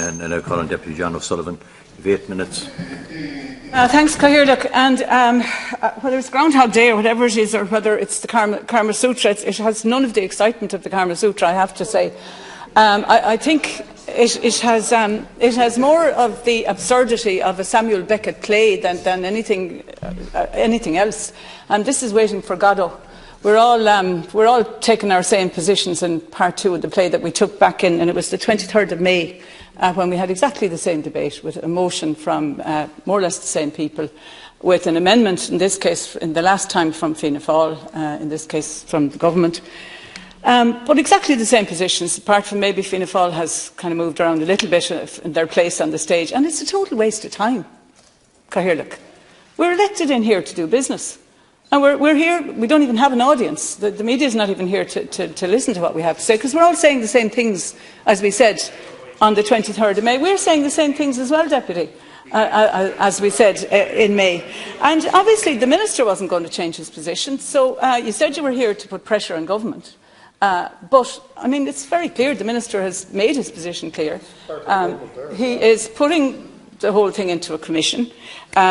And I call on Deputy John O'Sullivan. You have 8 minutes. Thanks, Cathaoirleach. And whether it's Groundhog Day or whatever it is, or whether it's the Karma Sutra, it has none of the excitement of the Karma Sutra, I have to say. I think it has more of the absurdity of a Samuel Beckett play than anything else. And this is Waiting for Godot. We're all taking our same positions in part 2 of the play that we took back in, and it was the 23rd of May when we had exactly the same debate with a motion from more or less the same people, with an amendment, in this case, in the last time from Fianna Fáil, in this case from the government. But exactly the same positions, apart from maybe Fianna Fáil has kind of moved around a little bit in their place on the stage, and it's a total waste of time, Cathaoirleach. We're elected in here to do business. And we're here, we don't even have an audience. The media is not even here to listen to what we have to say, because we're all saying the same things, as we said, on the 23rd of May. We're saying the same things as well, Deputy, as we said in May. And obviously the Minister wasn't going to change his position, so you said you were here to put pressure on government. But, I mean, it's very clear the Minister has made his position clear. He is putting the whole thing into a commission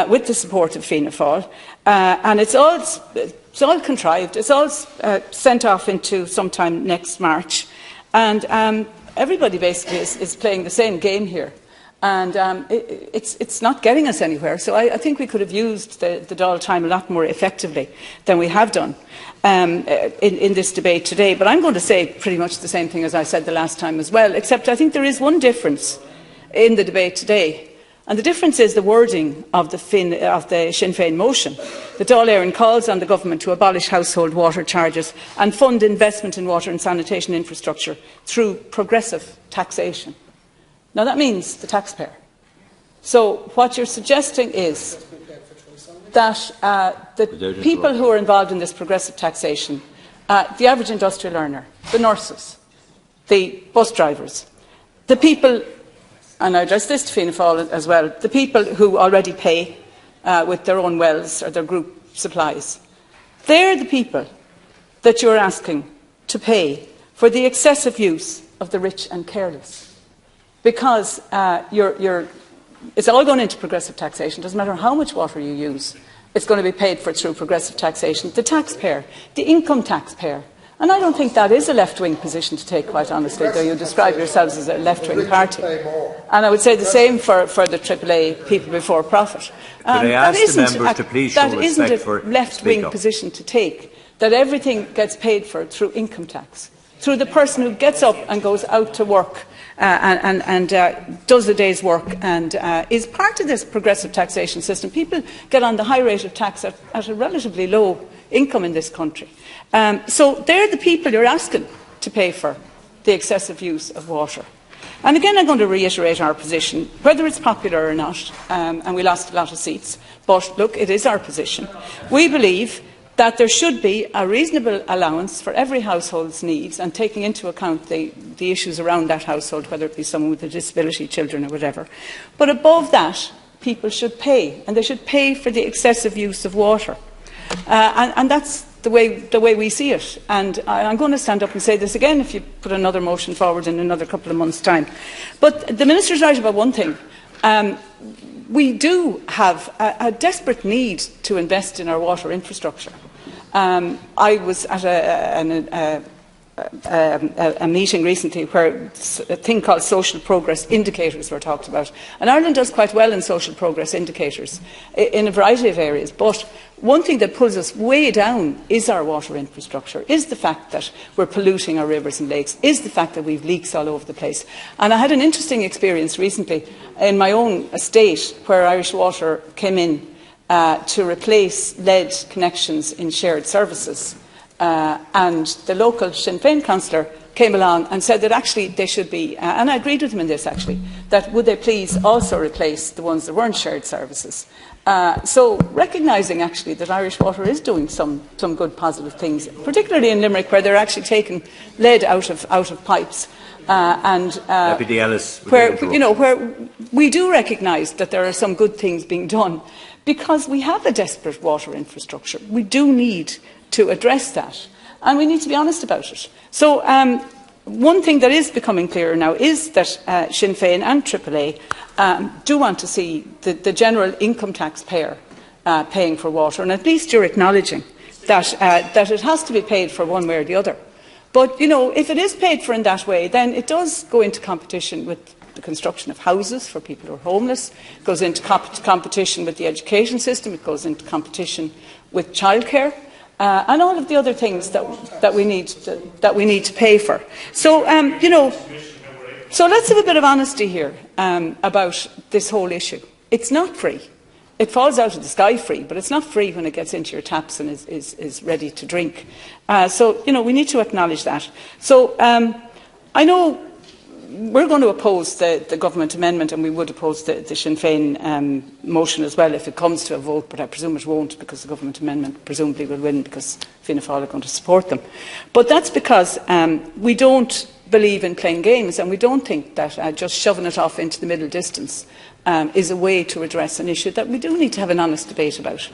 with the support of Fianna Fáil, and it's all contrived. It's all sent off into sometime next March, and everybody basically is playing the same game here, and it's not getting us anywhere. So I think we could have used the Dáil time a lot more effectively than we have done in this debate today. But I'm going to say pretty much the same thing as I said the last time as well, except I think there is one difference in the debate today. And the difference is the wording of the Sinn Féin motion. The Dáil Éireann calls on the government to abolish household water charges and fund investment in water and sanitation infrastructure through progressive taxation. Now that means the taxpayer. So what you're suggesting is that the people who are involved in this progressive taxation, the average industrial earner, the nurses, the bus drivers, the people, and I address this to Fianna Fáil as well, the people who already pay with their own wells or their group supplies, they're the people that you're asking to pay for the excessive use of the rich and careless. Because it's all going into progressive taxation. It doesn't matter how much water you use, it's going to be paid for through progressive taxation. The taxpayer, the income taxpayer. And I don't think that is a left-wing position to take, quite honestly, though you describe yourselves as a left-wing party. And I would say the same for the AAA, people before profit. Could I ask the members to please show respect for That isn't a left-wing position to take, that everything gets paid for through income tax, through the person who gets up and goes out to work and does a day's work and is part of this progressive taxation system. People get on the high rate of tax at a relatively low income in this country. So they're the people you're asking to pay for the excessive use of water. And again, I'm going to reiterate our position, whether it's popular or not, and we lost a lot of seats, but look, it is our position. We believe that there should be a reasonable allowance for every household's needs, and taking into account the issues around that household, whether it be someone with a disability, children or whatever. But above that, people should pay, and they should pay for the excessive use of water. And that's the way we see it. And I'm going to stand up and say this again if you put another motion forward in another couple of months' time. But the Minister's right about one thing. We do have a desperate need to invest in our water infrastructure. I was at a meeting recently where a thing called social progress indicators were talked about. And Ireland does quite well in social progress indicators in a variety of areas. But one thing that pulls us way down is our water infrastructure, is the fact that we're polluting our rivers and lakes, is the fact that we've leaks all over the place. And I had an interesting experience recently in my own estate where Irish Water came in to replace lead connections in shared services. And the local Sinn Féin councillor came along and said that actually they should be, and I agreed with him in this actually, that would they please also replace the ones that weren't shared services. So recognising actually that Irish Water is doing some good positive things, particularly in Limerick where they're actually taking lead out of pipes. Deputy Ellis, where we do recognise that there are some good things being done because we have a desperate water infrastructure. We do need to address that, and we need to be honest about it. So one thing that is becoming clearer now is that Sinn Féin and AAA do want to see the general income taxpayer paying for water, and at least you're acknowledging that it has to be paid for one way or the other. But, you know, if it is paid for in that way, then it does go into competition with the construction of houses for people who are homeless. It goes into competition with the education system. It goes into competition with childcare and all of the other things that we need to pay for. So, you know, so let's have a bit of honesty here about this whole issue. It's not free. It falls out of the sky free, but it's not free when it gets into your taps and is ready to drink. So, you know, we need to acknowledge that. So, I know we're going to oppose the government amendment, and we would oppose the Sinn Féin motion as well if it comes to a vote, but I presume it won't, because the government amendment presumably will win because Fianna Fáil are going to support them. But that's because we don't believe in playing games, and we don't think that just shoving it off into the middle distance is a way to address an issue that we do need to have an honest debate about.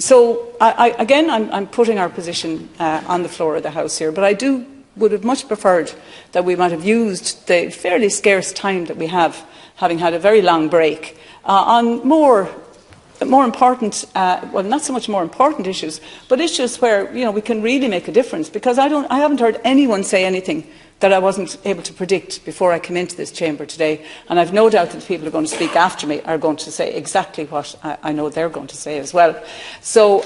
So, again, I'm putting our position on the floor of the House here, but I would have much preferred that we might have used the fairly scarce time that we have, having had a very long break, on more important, well, not so much more important issues, but issues where, you know, we can really make a difference. Because I haven't heard anyone say anything that I wasn't able to predict before I came into this chamber today, and I've no doubt that the people who are going to speak after me are going to say exactly what I know they're going to say as well. So,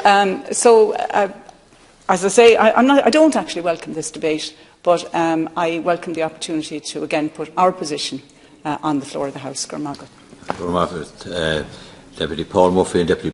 as I say, I don't actually welcome this debate, but I welcome the opportunity to again put our position on the floor of the House. Deputy Paul Murphy and Deputy